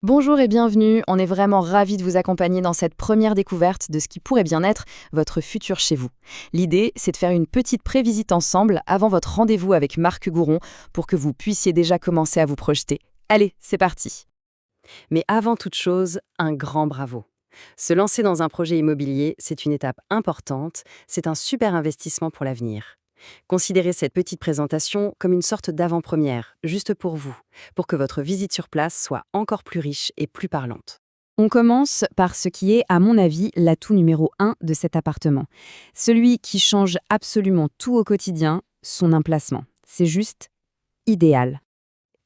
Bonjour et bienvenue, on est vraiment ravis de vous accompagner dans cette première découverte de ce qui pourrait bien être votre futur chez vous. L'idée, c'est de faire une petite prévisite ensemble avant votre rendez-vous avec Marc Gouron pour que vous puissiez déjà commencer à vous projeter. Allez, c'est parti. Mais avant toute chose, un grand bravo. Se lancer dans un projet immobilier, c'est une étape importante, c'est un super investissement pour l'avenir. Considérez cette petite présentation comme une sorte d'avant-première, juste pour vous, pour que votre visite sur place soit encore plus riche et plus parlante. On commence par ce qui est, à mon avis, l'atout numéro 1 de cet appartement. Celui qui change absolument tout au quotidien, son emplacement. C'est juste idéal.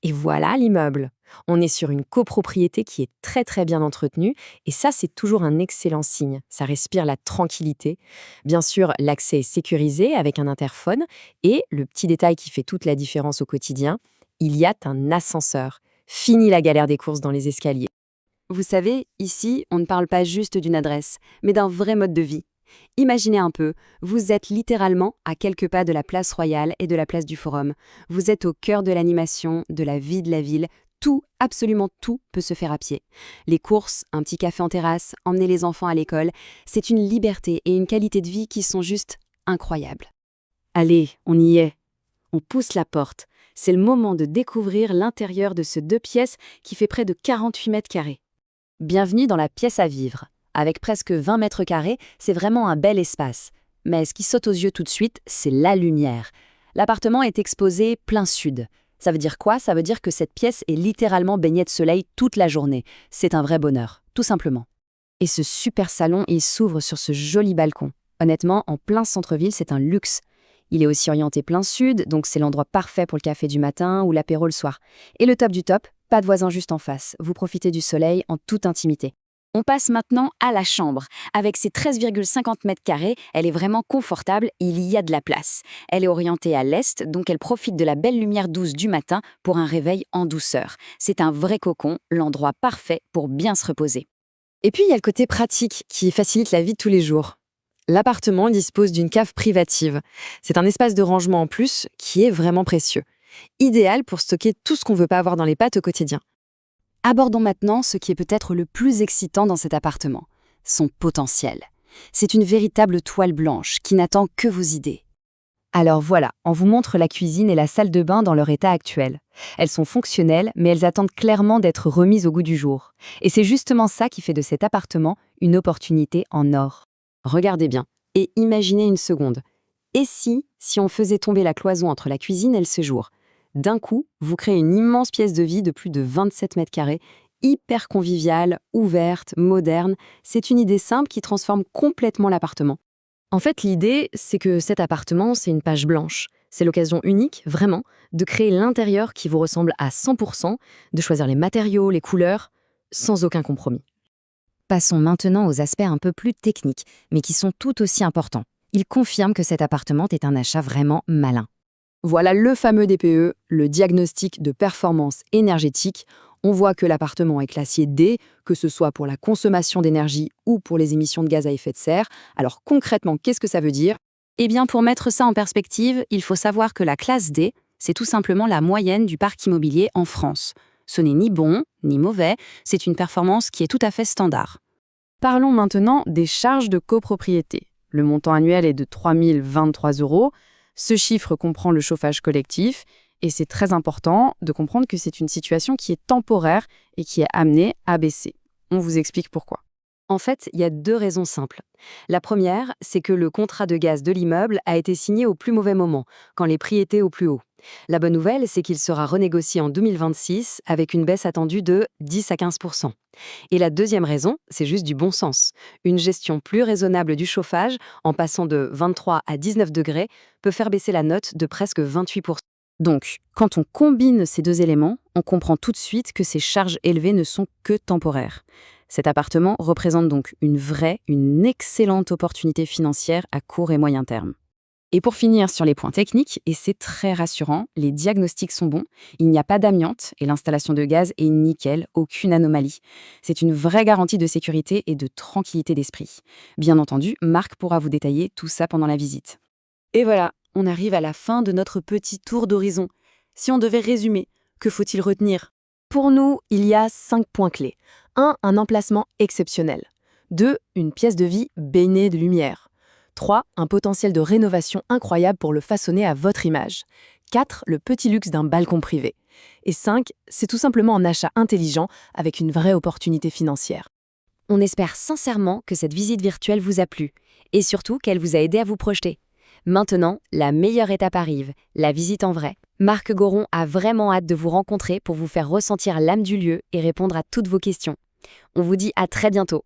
Et voilà l'immeuble. On est sur une copropriété qui est très très bien entretenue et ça c'est toujours un excellent signe. Ça respire la tranquillité. Bien sûr, l'accès est sécurisé avec un interphone et le petit détail qui fait toute la différence au quotidien, il y a un ascenseur. Fini la galère des courses dans les escaliers. Vous savez, ici, on ne parle pas juste d'une adresse, mais d'un vrai mode de vie. Imaginez un peu, vous êtes littéralement à quelques pas de la place Royale et de la place du Forum. Vous êtes au cœur de l'animation, de la vie de la ville. Tout, absolument tout, peut se faire à pied. Les courses, un petit café en terrasse, emmener les enfants à l'école, c'est une liberté et une qualité de vie qui sont juste incroyables. Allez, on y est. On pousse la porte. C'est le moment de découvrir l'intérieur de ce 2 pièces qui fait près de 48 mètres carrés. Bienvenue dans la pièce à vivre. Avec presque 20 mètres carrés, c'est vraiment un bel espace. Mais ce qui saute aux yeux tout de suite, c'est la lumière. L'appartement est exposé plein sud. Ça veut dire quoi? Ça veut dire que cette pièce est littéralement baignée de soleil toute la journée. C'est un vrai bonheur, tout simplement. Et ce super salon, il s'ouvre sur ce joli balcon. Honnêtement, en plein centre-ville, c'est un luxe. Il est aussi orienté plein sud, donc c'est l'endroit parfait pour le café du matin ou l'apéro le soir. Et le top du top, pas de voisin juste en face. Vous profitez du soleil en toute intimité. On passe maintenant à la chambre. Avec ses 13,50 mètres carrés, elle est vraiment confortable, il y a de la place. Elle est orientée à l'est, donc elle profite de la belle lumière douce du matin pour un réveil en douceur. C'est un vrai cocon, l'endroit parfait pour bien se reposer. Et puis il y a le côté pratique qui facilite la vie de tous les jours. L'appartement dispose d'une cave privative. C'est un espace de rangement en plus qui est vraiment précieux. Idéal pour stocker tout ce qu'on ne veut pas avoir dans les pattes au quotidien. Abordons maintenant ce qui est peut-être le plus excitant dans cet appartement, son potentiel. C'est une véritable toile blanche qui n'attend que vos idées. Alors voilà, on vous montre la cuisine et la salle de bain dans leur état actuel. Elles sont fonctionnelles, mais elles attendent clairement d'être remises au goût du jour. Et c'est justement ça qui fait de cet appartement une opportunité en or. Regardez bien et imaginez une seconde. Et si on faisait tomber la cloison entre la cuisine et le séjour? D'un coup, vous créez une immense pièce de vie de plus de 27 mètres carrés, hyper conviviale, ouverte, moderne. C'est une idée simple qui transforme complètement l'appartement. En fait, l'idée, c'est que cet appartement, c'est une page blanche. C'est l'occasion unique, vraiment, de créer l'intérieur qui vous ressemble à 100%, de choisir les matériaux, les couleurs, sans aucun compromis. Passons maintenant aux aspects un peu plus techniques, mais qui sont tout aussi importants. Ils confirment que cet appartement est un achat vraiment malin. Voilà le fameux DPE, le diagnostic de performance énergétique. On voit que l'appartement est classé D, que ce soit pour la consommation d'énergie ou pour les émissions de gaz à effet de serre. Alors concrètement, qu'est-ce que ça veut dire? Eh bien, pour mettre ça en perspective, il faut savoir que la classe D, c'est tout simplement la moyenne du parc immobilier en France. Ce n'est ni bon, ni mauvais, c'est une performance qui est tout à fait standard. Parlons maintenant des charges de copropriété. Le montant annuel est de 3 023 €. Ce chiffre comprend le chauffage collectif et c'est très important de comprendre que c'est une situation qui est temporaire et qui est amenée à baisser. On vous explique pourquoi. En fait, il y a 2 raisons simples. La première, c'est que le contrat de gaz de l'immeuble a été signé au plus mauvais moment, quand les prix étaient au plus haut. La bonne nouvelle, c'est qu'il sera renégocié en 2026 avec une baisse attendue de 10 à 15%. Et la deuxième raison, c'est juste du bon sens. Une gestion plus raisonnable du chauffage, en passant de 23 à 19 degrés, peut faire baisser la note de presque 28%. Donc, quand on combine ces deux éléments, on comprend tout de suite que ces charges élevées ne sont que temporaires. Cet appartement représente donc une excellente opportunité financière à court et moyen terme. Et pour finir sur les points techniques, et c'est très rassurant, les diagnostics sont bons, il n'y a pas d'amiante et l'installation de gaz est nickel, aucune anomalie. C'est une vraie garantie de sécurité et de tranquillité d'esprit. Bien entendu, Marc pourra vous détailler tout ça pendant la visite. Et voilà, on arrive à la fin de notre petit tour d'horizon. Si on devait résumer, que faut-il retenir? Pour nous, il y a 5 points clés. 1. Un emplacement exceptionnel. 2. Une pièce de vie baignée de lumière. 3. Un potentiel de rénovation incroyable pour le façonner à votre image. 4. Le petit luxe d'un balcon privé. Et 5. C'est tout simplement un achat intelligent avec une vraie opportunité financière. On espère sincèrement que cette visite virtuelle vous a plu et surtout qu'elle vous a aidé à vous projeter. Maintenant, la meilleure étape arrive, la visite en vrai. Marc Goron a vraiment hâte de vous rencontrer pour vous faire ressentir l'âme du lieu et répondre à toutes vos questions. On vous dit à très bientôt.